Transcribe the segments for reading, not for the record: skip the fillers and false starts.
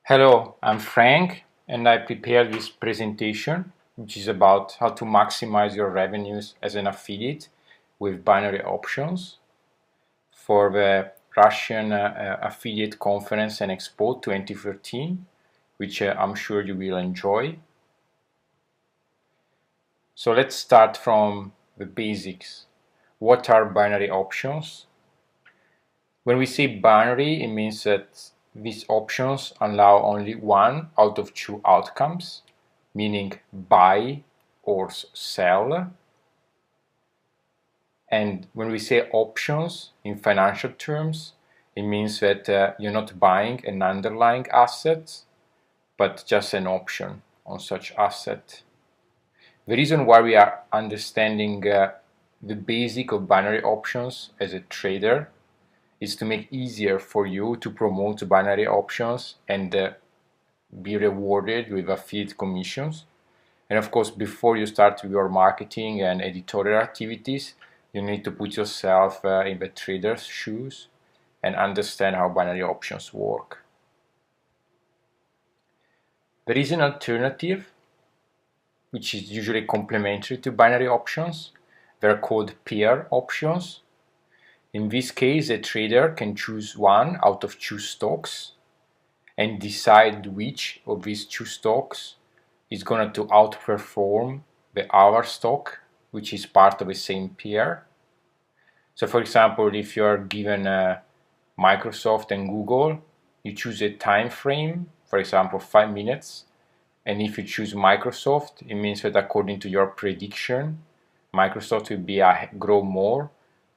Hello, I'm Frank, and I prepared this presentation, which is about how to maximize your revenues as an affiliate with binary options for the Russian Affiliate Conference and Expo 2013, which I'm sure you will enjoy. So let's start from the basics. What are binary options? When we say binary, it means that these options allow only one out of two outcomes, meaning buy or sell. And when we say options in financial terms, it means that you're not buying an underlying asset, but just an option on such asset. The reason why we are understanding the basic of binary options as a trader is to make easier for you to promote binary options and be rewarded with affiliate commissions. And of course, before you start with your marketing and editorial activities, you need to put yourself in the trader's shoes and understand how binary options work. There is an alternative, which is usually complementary to binary options. They're called pair options. In this case, a trader can choose one out of two stocks and decide which of these two stocks is going to outperform the other stock, which is part of the same pair. So for example, if you're given Microsoft and Google, you choose a time frame, for example, 5 minutes. And if you choose Microsoft, it means that according to your prediction, Microsoft will grow more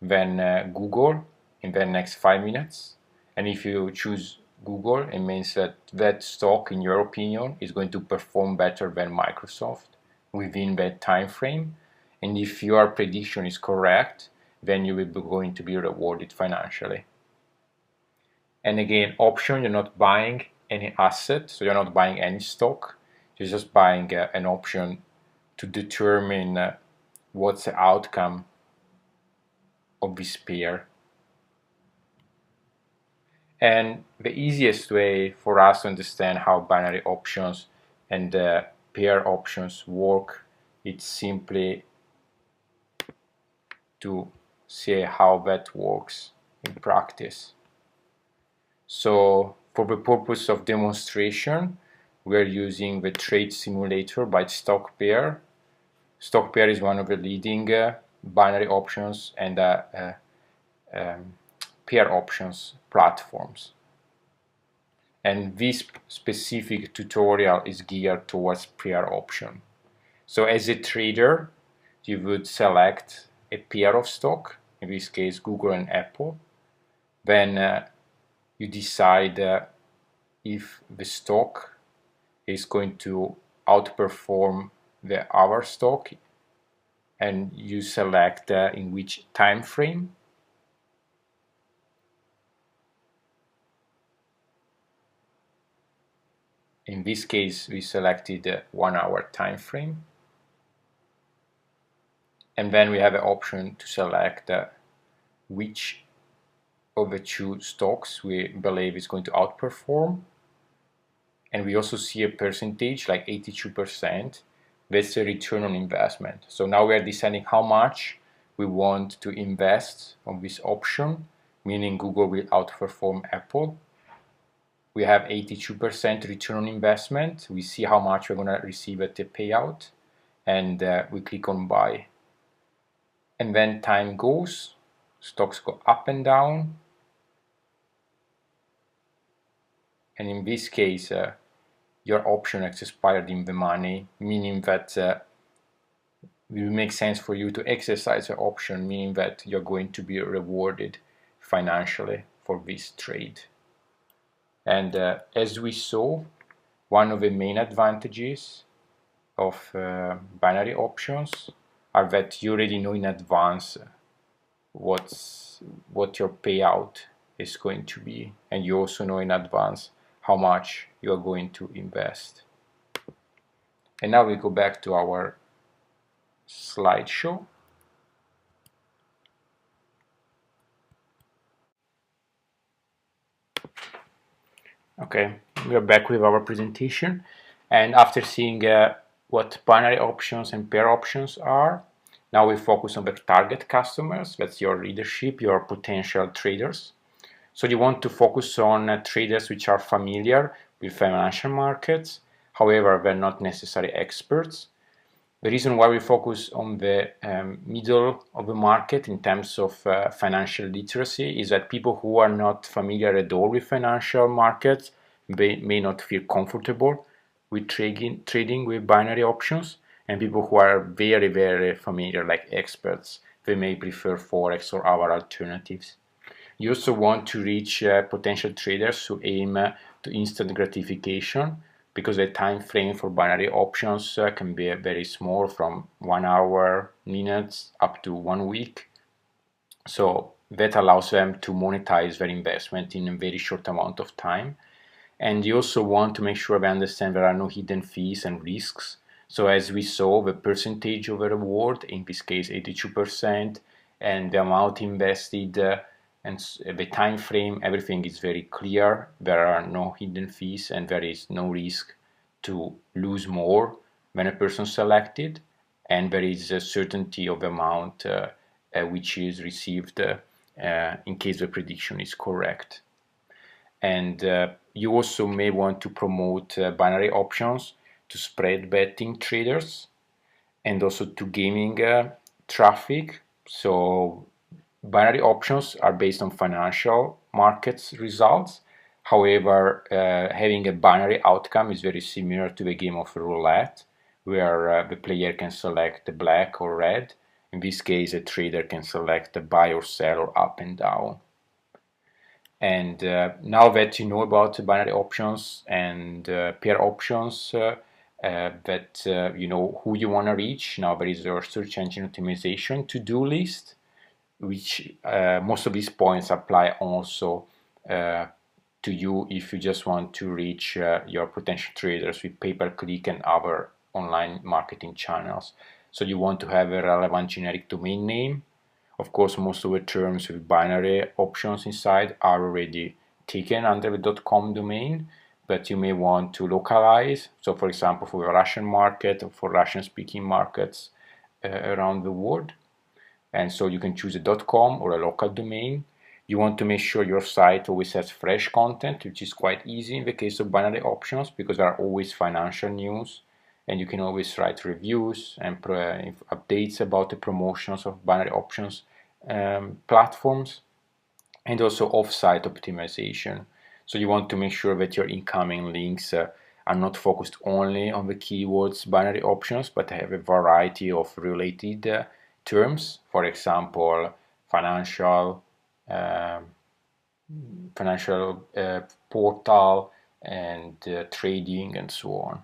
than Google in the next 5 minutes. And if you choose Google, it means that that stock, in your opinion, is going to perform better than Microsoft within that time frame. And if your prediction is correct, then you will be going to be rewarded financially. And again, option, you're not buying any asset, so you're not buying any stock. You're just buying an option to determine what's the outcome of this pair. And the easiest way for us to understand how binary options and pair options work, it's simply to see how that works in practice. So for the purpose of demonstration, we are using the trade simulator by StockPair. StockPair is one of the leading binary options and pair options platforms. And this specific tutorial is geared towards pair option. So as a trader, you would select a pair of stock, in this case Google and Apple. Then you decide if the stock is going to outperform the other stock, and you select in which time frame. In this case, we selected 1 hour time frame. And then we have an option to select which of the two stocks we believe is going to outperform. And we also see a percentage, like 82%. That's a return on investment. So now we are deciding how much we want to invest on this option, meaning Google will outperform Apple. We have 82% return on investment. We see how much we're going to receive at the payout, and we click on buy. And then time goes, stocks go up and down. And in this case, your option has expired in the money, meaning that it will make sense for you to exercise the option, meaning that you're going to be rewarded financially for this trade. And as we saw, one of the main advantages of binary options are that you already know in advance what your payout is going to be, and you also know in advance how much you are going to invest. And now we go back to our slideshow. Okay, we are back with our presentation, and after seeing what binary options and pair options are, now we focus on the target customers. That's your readership, your potential traders. So you want to focus on traders which are familiar with financial markets, however they're not necessarily experts. The reason why we focus on the middle of the market in terms of financial literacy is that people who are not familiar at all with financial markets may not feel comfortable with trading with binary options, and people who are very, very familiar, like experts, they may prefer Forex or other alternatives. You also want to reach potential traders who aim to instant gratification, because the time frame for binary options can be very small, from 1 hour, minutes, up to 1 week. So that allows them to monetize their investment in a very short amount of time. And you also want to make sure they understand there are no hidden fees and risks. So as we saw, the percentage of the reward, in this case 82%, and the amount invested and the time frame, everything is very clear. There are no hidden fees and there is no risk to lose more when a person selected, and there is a certainty of the amount which is received in case the prediction is correct. And you also may want to promote binary options to spread betting traders and also to gaming traffic. So binary options are based on financial markets results. However, having a binary outcome is very similar to the game of roulette, where the player can select the black or red. In this case, a trader can select the buy or sell or up and down. And now that you know about binary options and pair options, that you know who you want to reach, now there is your search engine optimization to-do list, which most of these points apply also to you if you just want to reach your potential traders with pay-per-click and other online marketing channels. So you want to have a relevant generic domain name. Of course, most of the terms with binary options inside are already taken under the .com domain, but you may want to localize. So for example, for the Russian market or for Russian-speaking markets around the world. And so you can choose a .com or a local domain. You want to make sure your site always has fresh content, which is quite easy in the case of binary options, because there are always financial news, and you can always write reviews and updates about the promotions of binary options platforms, and also off-site optimization. So you want to make sure that your incoming links are not focused only on the keywords binary options, but have a variety of related terms, for example, financial portal and trading and so on.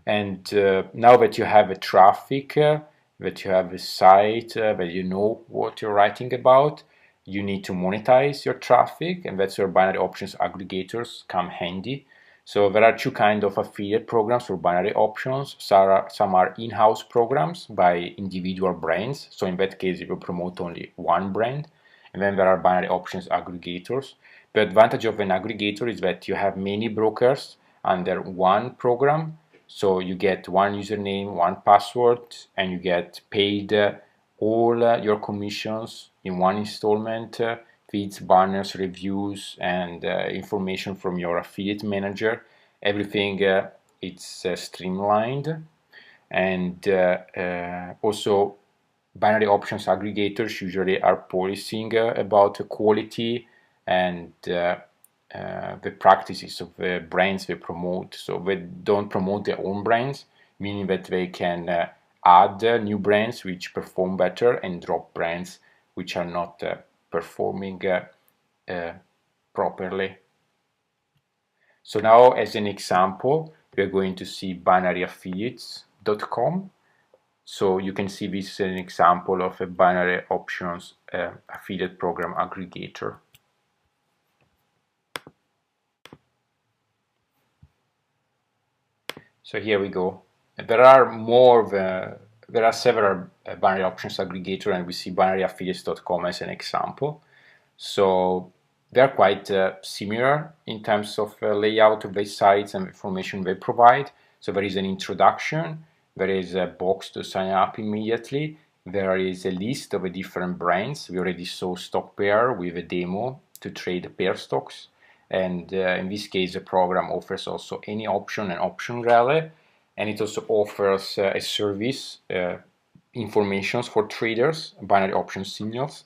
And now that you have a traffic, that you have a site, that you know what you're writing about, you need to monetize your traffic, and that's where binary options aggregators come handy. So there are two kinds of affiliate programs for binary options. Some are in-house programs by individual brands. So in that case, you will promote only one brand. And then there are binary options aggregators. The advantage of an aggregator is that you have many brokers under one program. So you get one username, one password, and you get paid all your commissions in one installment, feeds, banners, reviews, and information from your affiliate manager. Everything it's streamlined. And also binary options aggregators usually are policing about quality and the practices of the brands they promote. So they don't promote their own brands, meaning that they can add new brands which perform better and drop brands which are not performing properly. So now, as an example, we're going to see binaryaffiliates.com. So you can see this is an example of a binary options affiliate program aggregator. So here we go. There are several binary options aggregator, and we see binaryaffiliates.com as an example. So They are quite similar in terms of layout of the sites and information they provide. So there is an introduction, there is a box to sign up immediately, there is a list of the different brands. We already saw stock pair with a demo to trade pair stocks, and in this case the program offers also any option and option rally, and it also offers a service information for traders, binary option signals.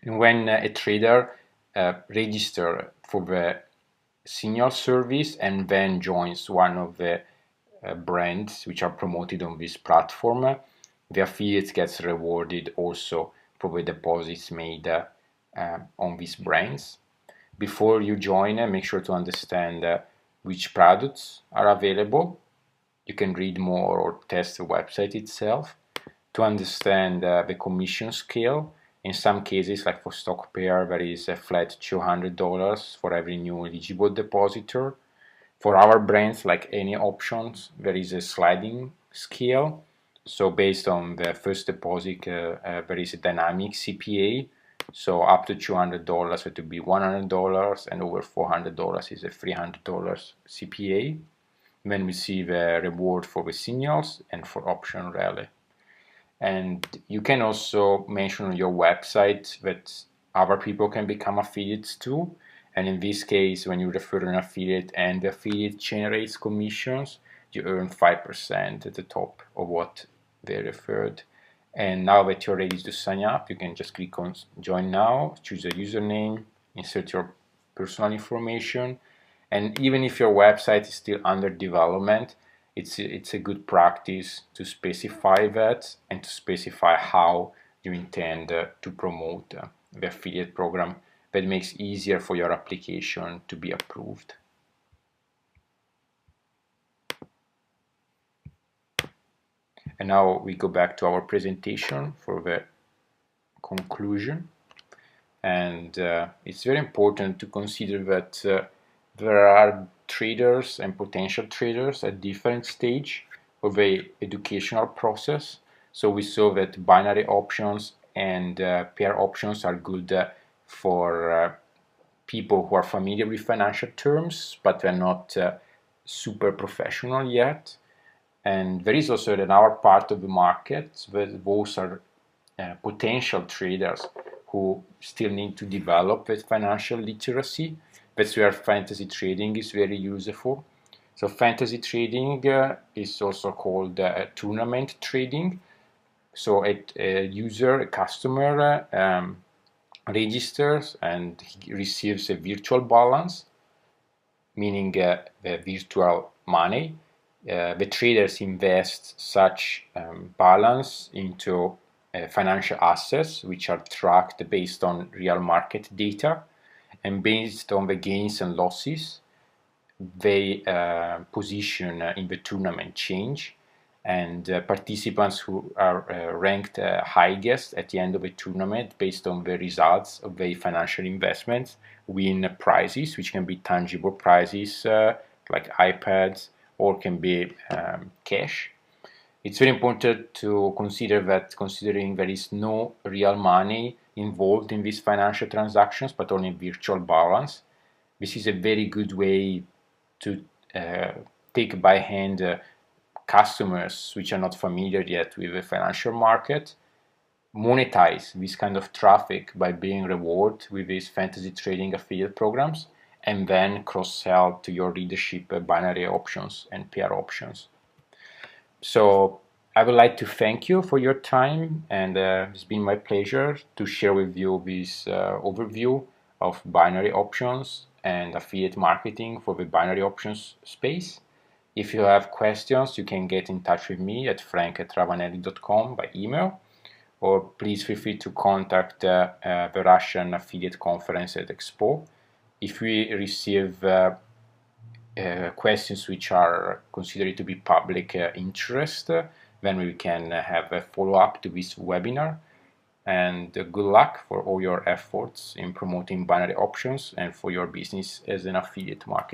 And when a trader registers for the signal service and then joins one of the brands which are promoted on this platform, the affiliate gets rewarded also for the deposits made on these brands. Before you join, make sure to understand which products are available. You can read more or test the website itself to understand the commission scale. In some cases, like for stock pair, there is a flat $200 for every new eligible depositor. For our brands, like any options, there is a sliding scale. So based on the first deposit, there is a dynamic CPA. So up to $200 it would be $100, and over $400 is a $300 CPA. Then we see the reward for the signals and for option rally. And you can also mention on your website that other people can become affiliates too. And in this case, when you refer to an affiliate and the affiliate generates commissions, you earn 5% at the top of what they referred. And now that you're ready to sign up, you can just click on join now, choose a username, insert your personal information. And even if your website is still under development, it's a good practice to specify that and to specify how you intend to promote the affiliate program. That makes it easier for your application to be approved. And now we go back to our presentation for the conclusion. And it's very important to consider that there are traders and potential traders at different stage of the educational process. So we saw that binary options and pair options are good for people who are familiar with financial terms, but they're not super professional yet. And there is also another part of the market where those are potential traders who still need to develop that financial literacy. That's where fantasy trading is very useful. So fantasy trading is also called tournament trading. So a user, a customer registers and he receives a virtual balance, meaning the virtual money. The traders invest such balance into financial assets which are tracked based on real market data, and based on the gains and losses they position in the tournament change, and participants who are ranked highest at the end of the tournament based on the results of their financial investments win prizes, which can be tangible prizes like iPads, or can be cash. It's very important to consider that, considering there is no real money involved in these financial transactions but only virtual balance, this is a very good way to take by hand customers which are not familiar yet with the financial market, monetize this kind of traffic by being rewarded with these fantasy trading affiliate programs, and then cross-sell to your readership binary options and pair options. So I would like to thank you for your time, and it's been my pleasure to share with you this overview of binary options and affiliate marketing for the binary options space. If you have questions, you can get in touch with me at frank@ravanelli.com by email, or please feel free to contact the Russian Affiliate Conference at Expo. If we receive questions which are considered to be public interest, then we can have a follow-up to this webinar. And good luck for all your efforts in promoting binary options and for your business as an affiliate marketer.